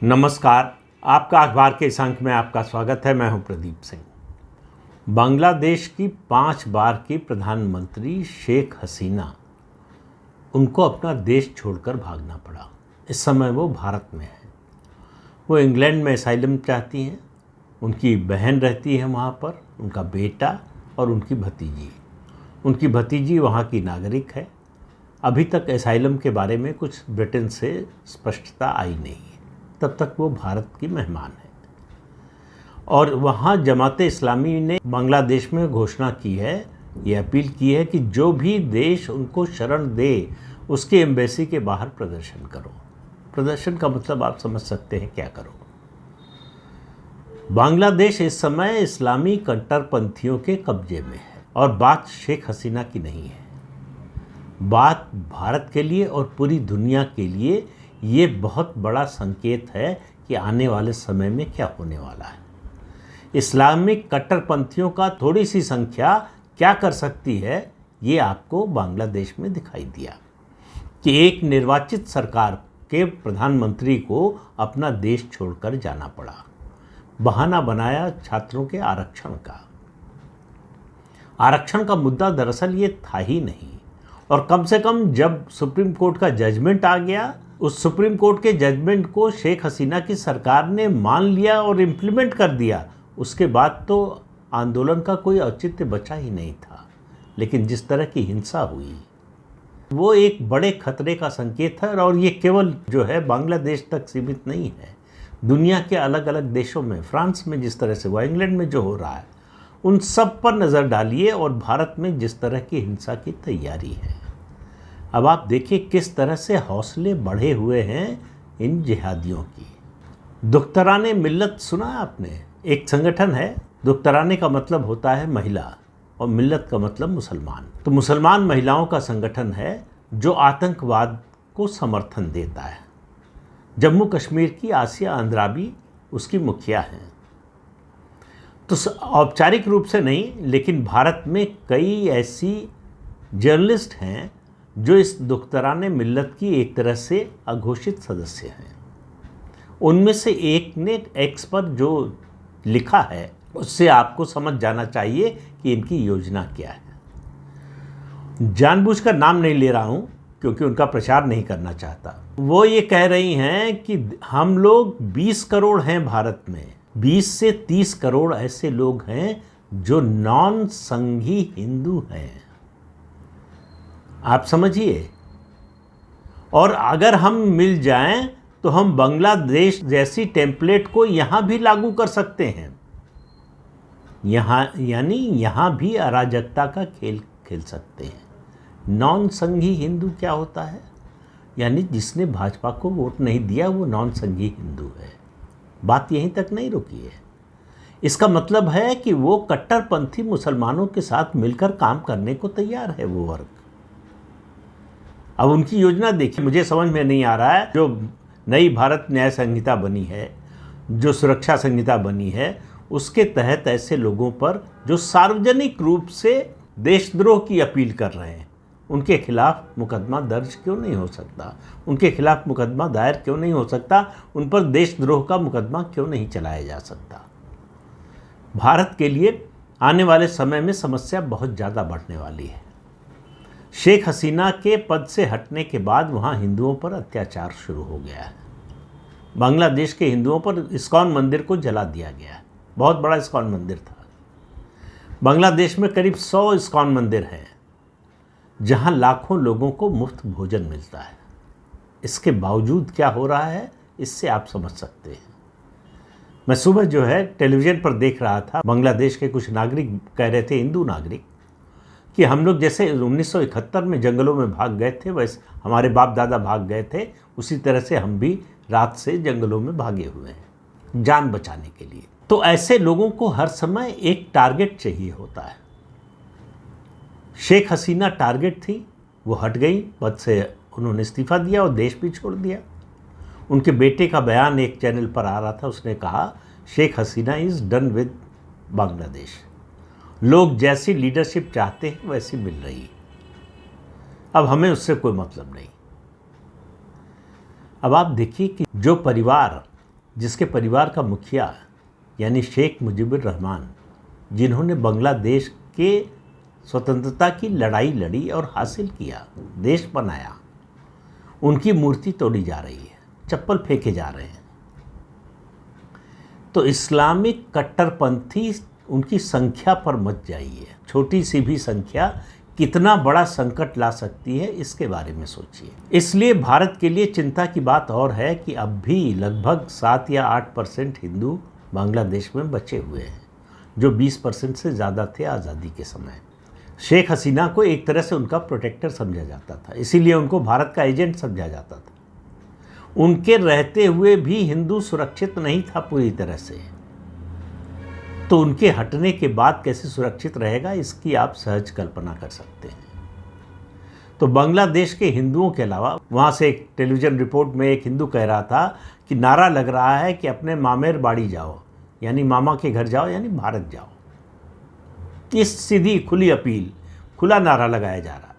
नमस्कार। आपका अखबार के इस अंक में आपका स्वागत है। मैं हूं प्रदीप सिंह। बांग्लादेश की 5 बार की प्रधानमंत्री शेख हसीना, उनको अपना देश छोड़कर भागना पड़ा। इस समय वो भारत में है। वो इंग्लैंड में असाइलम चाहती हैं। उनकी बहन रहती है वहाँ पर, उनका बेटा और उनकी भतीजी। उनकी भतीजी वहाँ की नागरिक है। अभी तक असाइलम के बारे में कुछ ब्रिटेन से स्पष्टता आई नहीं है। तब तक वो भारत की मेहमान है। और वहाँ जमाते इस्लामी ने बांग्लादेश में घोषणा की है, ये अपील की है कि जो भी देश उनको शरण दे उसके एम्बेसी के बाहर प्रदर्शन करो। प्रदर्शन का मतलब आप समझ सकते हैं क्या करो। बांग्लादेश इस समय इस्लामी कट्टरपंथियों के कब्जे में है और बात शेख हसीना की नहीं है। बात भारत के लिए और पूरी दुनिया के लिए ये बहुत बड़ा संकेत है कि आने वाले समय में क्या होने वाला है। इस्लामिक कट्टरपंथियों का थोड़ी सी संख्या क्या कर सकती है, ये आपको बांग्लादेश में दिखाई दिया कि एक निर्वाचित सरकार के प्रधानमंत्री को अपना देश छोड़कर जाना पड़ा। बहाना बनाया छात्रों के आरक्षण का। आरक्षण का मुद्दा दरअसल ये था ही नहीं। और कम से कम जब सुप्रीम कोर्ट का जजमेंट आ गया, उस सुप्रीम कोर्ट के जजमेंट को शेख हसीना की सरकार ने मान लिया और इम्प्लीमेंट कर दिया, उसके बाद तो आंदोलन का कोई औचित्य बचा ही नहीं था। लेकिन जिस तरह की हिंसा हुई वो एक बड़े खतरे का संकेत है। और ये केवल जो है बांग्लादेश तक सीमित नहीं है। दुनिया के अलग अलग देशों में, फ्रांस में जिस तरह से हुआ, इंग्लैंड में जो हो रहा है, उन सब पर नज़र डालिए और भारत में जिस तरह की हिंसा की तैयारी है। अब आप देखिए किस तरह से हौसले बढ़े हुए हैं इन जिहादियों की। दुख्तराने मिल्लत सुना आपने? एक संगठन है। दुख्तराने का मतलब होता है महिला और मिल्लत का मतलब मुसलमान। तो मुसलमान महिलाओं का संगठन है जो आतंकवाद को समर्थन देता है। जम्मू कश्मीर की आसिया अंद्राबी उसकी मुखिया हैं। तो औपचारिक रूप से नहीं, लेकिन भारत में कई ऐसी जर्नलिस्ट हैं जो इस दुख्तराने मिल्लत की एक तरह से अघोषित सदस्य हैं। उनमें से एक ने एक्स पर जो लिखा है उससे आपको समझ जाना चाहिए कि इनकी योजना क्या है। जानबूझकर नाम नहीं ले रहा हूं क्योंकि उनका प्रचार नहीं करना चाहता। वो ये कह रही हैं कि हम लोग 20 करोड़ हैं भारत में, 20 से 30 करोड़ ऐसे लोग हैं जो नॉन संघी हिंदू हैं। आप समझिए। और अगर हम मिल जाएं तो हम बांग्लादेश जैसी टेम्पलेट को यहां भी लागू कर सकते हैं। यहां भी अराजकता का खेल खेल सकते हैं। नॉन संघी हिंदू क्या होता है? यानी जिसने भाजपा को वोट नहीं दिया वो नॉन संघी हिंदू है। बात यहीं तक नहीं रुकी है। इसका मतलब है कि वो कट्टरपंथी मुसलमानों के साथ मिलकर काम करने को तैयार है वो वर्ग। अब उनकी योजना देखिए, मुझे समझ में नहीं आ रहा है। जो नई भारत न्याय संहिता बनी है, जो सुरक्षा संहिता बनी है, उसके तहत ऐसे लोगों पर जो सार्वजनिक रूप से देशद्रोह की अपील कर रहे हैं, उनके खिलाफ मुकदमा दर्ज क्यों नहीं हो सकता? उनके खिलाफ मुकदमा दायर क्यों नहीं हो सकता? उन पर देशद्रोह का मुकदमा क्यों नहीं चलाया जा सकता? भारत के लिए आने वाले समय में समस्या बहुत ज़्यादा बढ़ने वाली है। शेख हसीना के पद से हटने के बाद वहाँ हिंदुओं पर अत्याचार शुरू हो गया है। बांग्लादेश के हिंदुओं पर इस्कॉन मंदिर को जला दिया गया है। बहुत बड़ा इस्कॉन मंदिर था। बांग्लादेश में करीब 100 इस्कॉन मंदिर हैं जहाँ लाखों लोगों को मुफ्त भोजन मिलता है। इसके बावजूद क्या हो रहा है, इससे आप समझ सकते हैं। मैं सुबह जो है टेलीविज़न पर देख रहा था, बांग्लादेश के कुछ नागरिक कह रहे थे, हिंदू नागरिक, कि हम लोग जैसे 1971 में जंगलों में भाग गए थे, वैसे हमारे बाप दादा भाग गए थे, उसी तरह से हम भी रात से जंगलों में भागे हुए हैं जान बचाने के लिए। तो ऐसे लोगों को हर समय एक टारगेट चाहिए होता है। शेख हसीना टारगेट थी, वो हट गई पद से, उन्होंने इस्तीफा दिया और देश भी छोड़ दिया। उनके बेटे का बयान एक चैनल पर आ रहा था, उसने कहा Sheikh Hasina is done with Bangladesh. लोग जैसी लीडरशिप चाहते हैं वैसी मिल रही है। अब हमें उससे कोई मतलब नहीं। अब आप देखिए कि जो परिवार जिसके परिवार का मुखिया यानी शेख मुजीबुर रहमान, जिन्होंने बांग्लादेश के स्वतंत्रता की लड़ाई लड़ी और हासिल किया, देश बनाया, उनकी मूर्ति तोड़ी जा रही है, चप्पल फेंके जा रहे हैं। तो इस्लामिक कट्टरपंथी उनकी संख्या पर मत जाइए। छोटी सी भी संख्या कितना बड़ा संकट ला सकती है, इसके बारे में सोचिए। इसलिए भारत के लिए चिंता की बात और है कि अब भी लगभग 7 या 8% हिंदू बांग्लादेश में बचे हुए हैं, जो 20% से ज़्यादा थे आज़ादी के समय। शेख हसीना को एक तरह से उनका प्रोटेक्टर समझा जाता था, इसीलिए उनको भारत का एजेंट समझा जाता था। उनके रहते हुए भी हिंदू सुरक्षित नहीं था पूरी तरह से, तो उनके हटने के बाद कैसे सुरक्षित रहेगा, इसकी आप सहज कल्पना कर सकते हैं। तो बांग्लादेश के हिंदुओं के अलावा, वहाँ से एक टेलीविज़न रिपोर्ट में एक हिंदू कह रहा था कि नारा लग रहा है कि अपने मामेर बाड़ी जाओ, यानी मामा के घर जाओ, यानी भारत जाओ। इस सीधी खुली अपील, खुला नारा लगाया जा रहा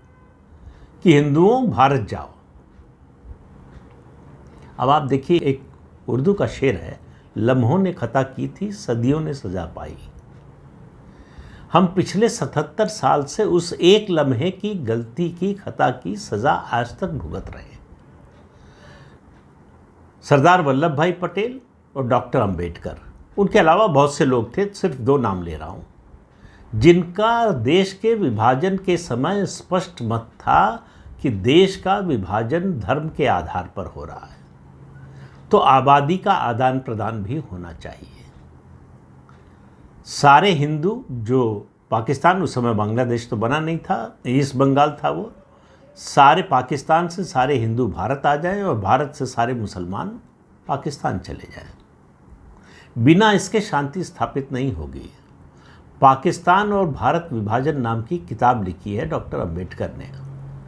कि हिंदुओं भारत जाओ। अब आप देखिए, एक उर्दू का शेर है, लम्हों ने खता की थी, सदियों ने सजा पाई। हम पिछले 77 साल से उस एक लम्हे की गलती की, खता की सजा आज तक भुगत रहे हैं। सरदार वल्लभ भाई पटेल और डॉक्टर अंबेडकर, उनके अलावा बहुत से लोग थे, सिर्फ 2 नाम ले रहा हूँ, जिनका देश के विभाजन के समय स्पष्ट मत था कि देश का विभाजन धर्म के आधार पर हो रहा है, तो आबादी का आदान प्रदान भी होना चाहिए। सारे हिंदू जो पाकिस्तान, उस समय बांग्लादेश तो बना नहीं था, ईस्ट बंगाल था वो, सारे पाकिस्तान से सारे हिंदू भारत आ जाएं और भारत से सारे मुसलमान पाकिस्तान चले जाएं। बिना इसके शांति स्थापित नहीं होगी। पाकिस्तान और भारत विभाजन नाम की किताब लिखी है डॉक्टर अंबेडकर ने।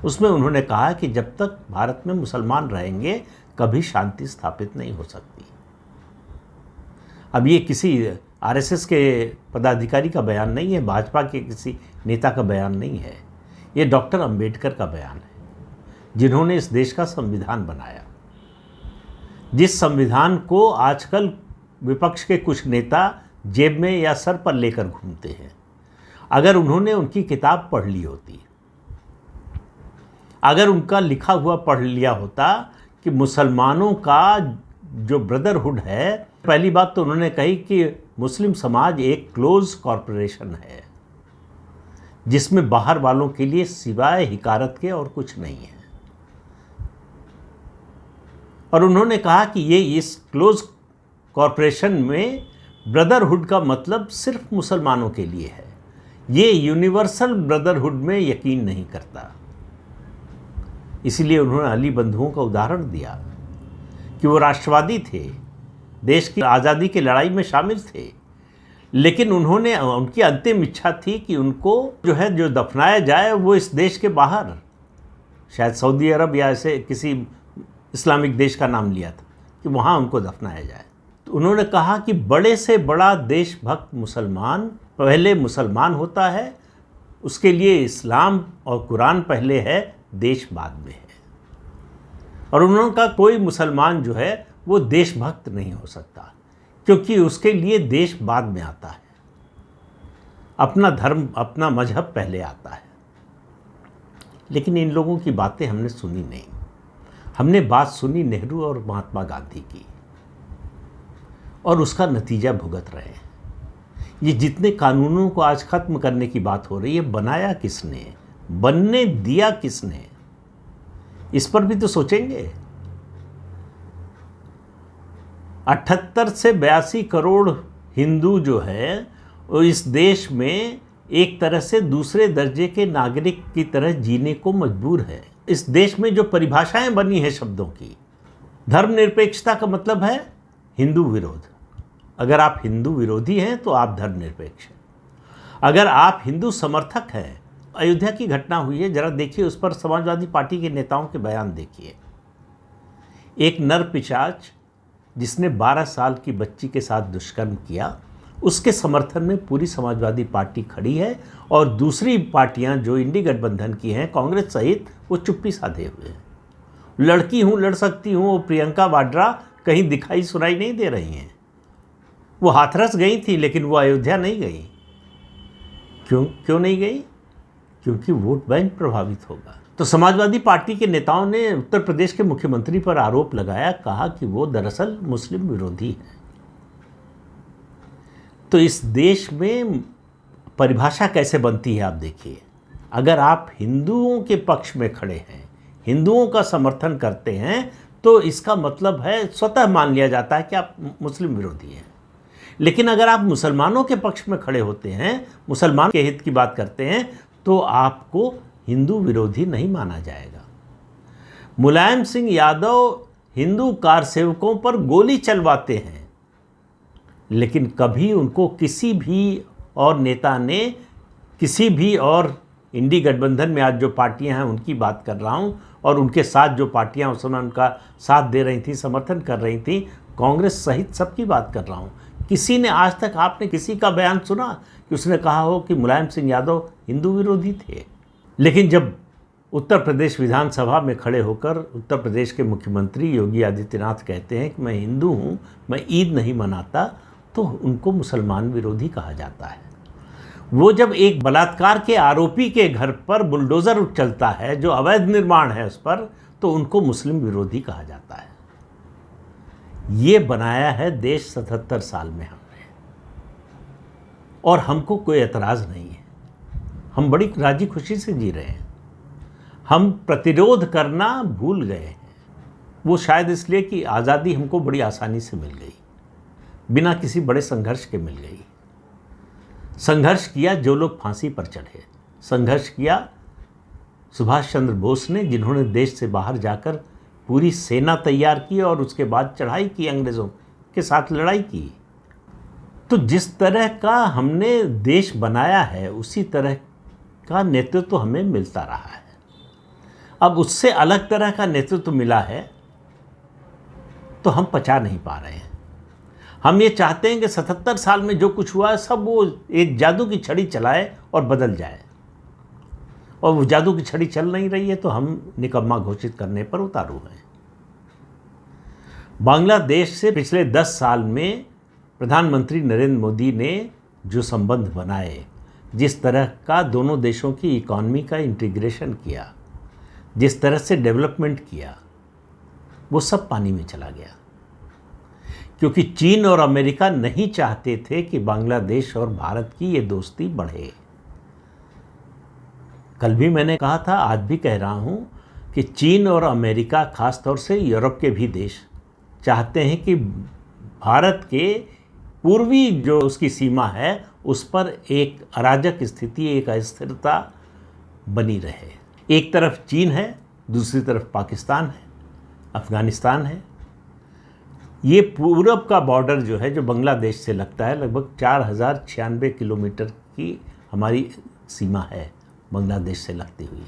उसमें उन्होंने कहा कि जब तक भारत में मुसलमान रहेंगे कभी शांति स्थापित नहीं हो सकती। अब ये किसी आरएसएस के पदाधिकारी का बयान नहीं है, भाजपा के किसी नेता का बयान नहीं है, ये डॉक्टर अंबेडकर का बयान है, जिन्होंने इस देश का संविधान बनाया, जिस संविधान को आजकल विपक्ष के कुछ नेता जेब में या सर पर लेकर घूमते हैं। अगर उन्होंने उनकी किताब पढ़ ली होती, अगर उनका लिखा हुआ पढ़ लिया होता कि मुसलमानों का जो ब्रदरहुड है, पहली बात तो उन्होंने कही कि मुस्लिम समाज एक क्लोज कॉरपोरेशन है जिसमें बाहर वालों के लिए सिवाय हिकारत के और कुछ नहीं है। और उन्होंने कहा कि ये इस क्लोज कॉरपोरेशन में ब्रदरहुड का मतलब सिर्फ मुसलमानों के लिए है, ये यूनिवर्सल ब्रदरहुड में यकीन नहीं करता। इसलिए उन्होंने अली बंधुओं का उदाहरण दिया कि वो राष्ट्रवादी थे, देश की आज़ादी की लड़ाई में शामिल थे, लेकिन उनकी अंतिम इच्छा थी कि उनको जो दफनाया जाए वो इस देश के बाहर, शायद सऊदी अरब या ऐसे किसी इस्लामिक देश का नाम लिया था कि वहाँ उनको दफनाया जाए। तो उन्होंने कहा कि बड़े से बड़ा देशभक्त मुसलमान पहले मुसलमान होता है, उसके लिए इस्लाम और कुरान पहले है, देश बाद में है। और उन्होंने कहा कोई मुसलमान जो है वो देशभक्त नहीं हो सकता, क्योंकि उसके लिए देश बाद में आता है, अपना धर्म अपना मजहब पहले आता है। लेकिन इन लोगों की बातें हमने सुनी नहीं। हमने बात सुनी नेहरू और महात्मा गांधी की, और उसका नतीजा भुगत रहे हैं। ये जितने कानूनों को आज खत्म करने की बात हो रही है, बनाया किसने, बनने दिया किसने, इस पर भी तो सोचेंगे। 78 से 82 करोड़ हिंदू जो है वो इस देश में एक तरह से दूसरे दर्जे के नागरिक की तरह जीने को मजबूर है। इस देश में जो परिभाषाएं बनी हैं शब्दों की, धर्मनिरपेक्षता का मतलब है हिंदू विरोध। अगर आप हिंदू विरोधी हैं तो आप धर्मनिरपेक्ष हैं। अगर आप हिंदू समर्थक हैं, अयोध्या की घटना हुई है, जरा देखिए उस पर समाजवादी पार्टी के नेताओं के बयान देखिए। एक नर पिशाच जिसने 12 साल की बच्ची के साथ दुष्कर्म किया, उसके समर्थन में पूरी समाजवादी पार्टी खड़ी है, और दूसरी पार्टियां जो इंडी गठबंधन की हैं, कांग्रेस सहित, वो चुप्पी साधे हुए हैं। लड़की हूँ, लड़ सकती हूँ, वो प्रियंका वाड्रा कहीं दिखाई सुनाई नहीं दे रही हैं। वो हाथरस गई थी लेकिन वो अयोध्या नहीं गई। क्यों नहीं गई? क्योंकि वोट बैंक प्रभावित होगा। तो समाजवादी पार्टी के नेताओं ने उत्तर प्रदेश के मुख्यमंत्री पर आरोप लगाया, कहा कि वो दरअसल मुस्लिम विरोधी हैं। तो इस देश में परिभाषा कैसे बनती है आप देखिए। अगर आप हिंदुओं के पक्ष में खड़े हैं, हिंदुओं का समर्थन करते हैं, तो इसका मतलब है स्वतः मान लिया जाता है कि आप मुस्लिम विरोधी हैं। लेकिन अगर आप मुसलमानों के पक्ष में खड़े होते हैं, मुसलमान के हित की बात करते हैं, तो आपको हिंदू विरोधी नहीं माना जाएगा। मुलायम सिंह यादव हिंदू कार सेवकों पर गोली चलवाते हैं, लेकिन कभी उनको किसी भी और नेता ने, किसी भी और इंडी गठबंधन में आज जो पार्टियां हैं उनकी बात कर रहा हूं, और उनके साथ जो पार्टियां उस समय उनका साथ दे रही थी, समर्थन कर रही थी, कांग्रेस सहित सबकी बात कर रहा हूं, किसी ने आज तक आपने किसी का बयान सुना कि उसने कहा हो कि मुलायम सिंह यादव हिंदू विरोधी थे? लेकिन जब उत्तर प्रदेश विधानसभा में खड़े होकर उत्तर प्रदेश के मुख्यमंत्री योगी आदित्यनाथ कहते हैं कि मैं हिंदू हूँ, मैं ईद नहीं मनाता, तो उनको मुसलमान विरोधी कहा जाता है। वो जब एक बलात्कार के आरोपी के घर पर बुलडोज़र चलता है, जो अवैध निर्माण है उस पर, तो उनको मुस्लिम विरोधी कहा जाता है। ये बनाया है देश 77 साल में हमने, और हमको कोई एतराज़ नहीं है। हम बड़ी राजी खुशी से जी रहे हैं। हम प्रतिरोध करना भूल गए हैं। वो शायद इसलिए कि आज़ादी हमको बड़ी आसानी से मिल गई, बिना किसी बड़े संघर्ष के मिल गई। संघर्ष किया जो लोग फांसी पर चढ़े, संघर्ष किया सुभाष चंद्र बोस ने, जिन्होंने देश से बाहर जाकर पूरी सेना तैयार की और उसके बाद चढ़ाई की, अंग्रेज़ों के साथ लड़ाई की। तो जिस तरह का हमने देश बनाया है, उसी तरह का नेतृत्व तो हमें मिलता रहा है। अब उससे अलग तरह का नेतृत्व मिला है तो हम पचा नहीं पा रहे हैं। हम ये चाहते हैं कि 77 साल में जो कुछ हुआ है सब वो एक जादू की छड़ी चलाए और बदल जाए, और वो जादू की छड़ी चल नहीं रही है तो हम निकम्मा घोषित करने पर उतारू हैं। बांग्लादेश से पिछले 10 साल में प्रधानमंत्री नरेंद्र मोदी ने जो संबंध बनाए, जिस तरह का दोनों देशों की इकॉनमी का इंटीग्रेशन किया, जिस तरह से डेवलपमेंट किया, वो सब पानी में चला गया। क्योंकि चीन और अमेरिका नहीं चाहते थे कि बांग्लादेश और भारत की ये दोस्ती बढ़े। कल भी मैंने कहा था, आज भी कह रहा हूं कि चीन और अमेरिका, खासतौर से यूरोप के भी देश, चाहते हैं कि भारत के पूर्वी जो उसकी सीमा है उस पर एक अराजक स्थिति, एक अस्थिरता बनी रहे। एक तरफ चीन है, दूसरी तरफ पाकिस्तान है, अफ़गानिस्तान है। ये पूरब का बॉर्डर जो है, जो बांग्लादेश से लगता है, लगभग 4096 किलोमीटर की हमारी सीमा है बांग्लादेश से लगती हुई।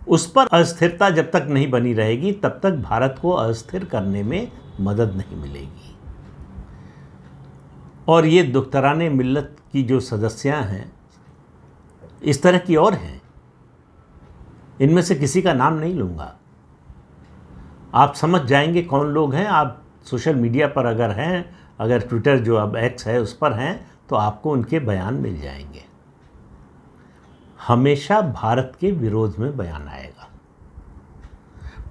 उस पर अस्थिरता जब तक नहीं बनी रहेगी तब तक भारत को अस्थिर करने में मदद नहीं मिलेगी। और ये दुख्तराने मिल्लत की जो सदस्यां हैं, इस तरह की और हैं, इनमें से किसी का नाम नहीं लूँगा। आप समझ जाएंगे कौन लोग हैं। आप सोशल मीडिया पर अगर हैं, अगर ट्विटर जो अब एक्स है उस पर हैं, तो आपको उनके बयान मिल जाएंगे। हमेशा भारत के विरोध में बयान आएगा।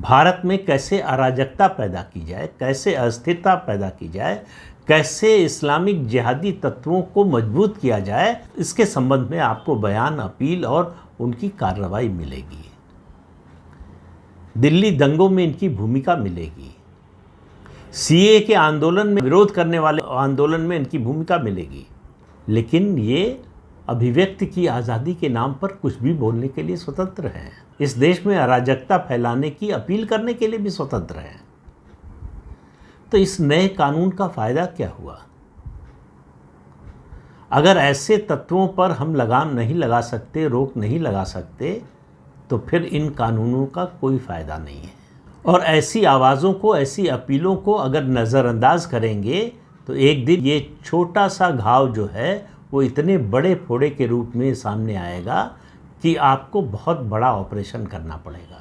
भारत में कैसे अराजकता पैदा की जाए, कैसे अस्थिरता पैदा की जाए, कैसे इस्लामिक जिहादी तत्वों को मजबूत किया जाए, इसके संबंध में आपको बयान, अपील और उनकी कार्रवाई मिलेगी। दिल्ली दंगों में इनकी भूमिका मिलेगी। सीए के आंदोलन में, विरोध करने वाले आंदोलन में इनकी भूमिका मिलेगी। लेकिन ये अभिव्यक्ति की आज़ादी के नाम पर कुछ भी बोलने के लिए स्वतंत्र हैं। इस देश में अराजकता फैलाने की अपील करने के लिए भी स्वतंत्र हैं। तो इस नए कानून का फ़ायदा क्या हुआ? अगर ऐसे तत्वों पर हम लगाम नहीं लगा सकते, रोक नहीं लगा सकते, तो फिर इन कानूनों का कोई फ़ायदा नहीं है। और ऐसी आवाज़ों को, ऐसी अपीलों को अगर नज़रअंदाज करेंगे तो एक दिन ये छोटा सा घाव जो है वो इतने बड़े फोड़े के रूप में सामने आएगा कि आपको बहुत बड़ा ऑपरेशन करना पड़ेगा।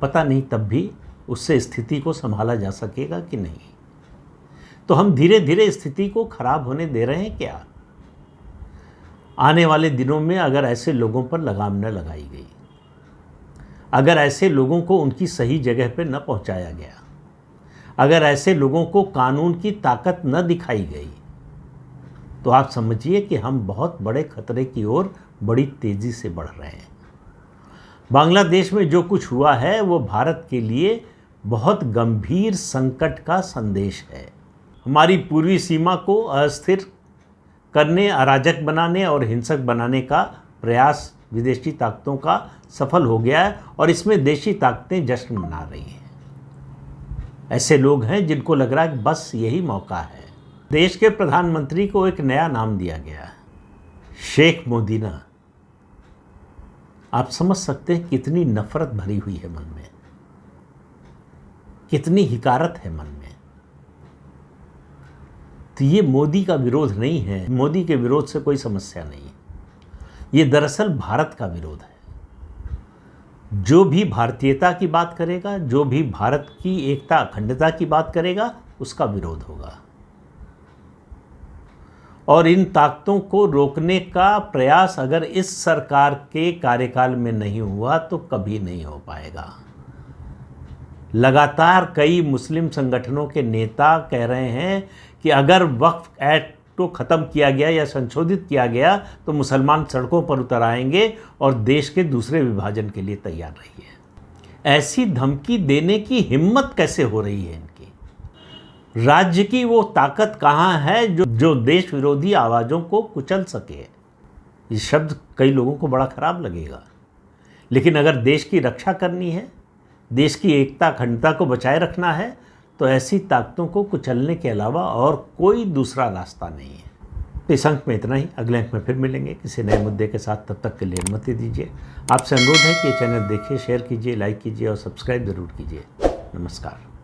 पता नहीं तब भी उससे स्थिति को संभाला जा सकेगा कि नहीं। तो हम धीरे धीरे स्थिति को खराब होने दे रहे हैं क्या? आने वाले दिनों में अगर ऐसे लोगों पर लगाम न लगाई गई, अगर ऐसे लोगों को उनकी सही जगह पर न पहुंचाया गया, अगर ऐसे लोगों को कानून की ताकत न दिखाई गई, तो आप समझिए कि हम बहुत बड़े खतरे की ओर बड़ी तेज़ी से बढ़ रहे हैं। बांग्लादेश में जो कुछ हुआ है वो भारत के लिए बहुत गंभीर संकट का संदेश है। हमारी पूर्वी सीमा को अस्थिर करने, अराजक बनाने और हिंसक बनाने का प्रयास विदेशी ताकतों का सफल हो गया है और इसमें देशी ताकतें जश्न मना रही हैं। ऐसे लोग हैं जिनको लग रहा है कि बस यही मौका है। देश के प्रधानमंत्री को एक नया नाम दिया गया है, शेख मोदीना। आप समझ सकते हैं कितनी नफरत भरी हुई है मन में, कितनी हिकारत है मन में। तो ये मोदी का विरोध नहीं है, मोदी के विरोध से कोई समस्या नहीं है, ये दरअसल भारत का विरोध है। जो भी भारतीयता की बात करेगा, जो भी भारत की एकता अखंडता की बात करेगा, उसका विरोध होगा। और इन ताकतों को रोकने का प्रयास अगर इस सरकार के कार्यकाल में नहीं हुआ तो कभी नहीं हो पाएगा। लगातार कई मुस्लिम संगठनों के नेता कह रहे हैं कि अगर वक्फ एक्ट को ख़त्म किया गया या संशोधित किया गया तो मुसलमान सड़कों पर उतर आएंगे और देश के दूसरे विभाजन के लिए तैयार रहिए। ऐसी धमकी देने की हिम्मत कैसे हो रही है इनकी? राज्य की वो ताकत कहाँ है जो देश विरोधी आवाज़ों को कुचल सके? ये शब्द कई लोगों को बड़ा खराब लगेगा, लेकिन अगर देश की रक्षा करनी है, देश की एकता अखंडता को बचाए रखना है, तो ऐसी ताकतों को कुचलने के अलावा और कोई दूसरा रास्ता नहीं है। तो इस अंक में इतना ही। अगले अंक में फिर मिलेंगे किसी नए मुद्दे के साथ। तब तक के लिए अनुमति दीजिए। आपसे अनुरोध है कि ये चैनल देखिए, शेयर कीजिए, लाइक कीजिए और सब्सक्राइब ज़रूर कीजिए। नमस्कार।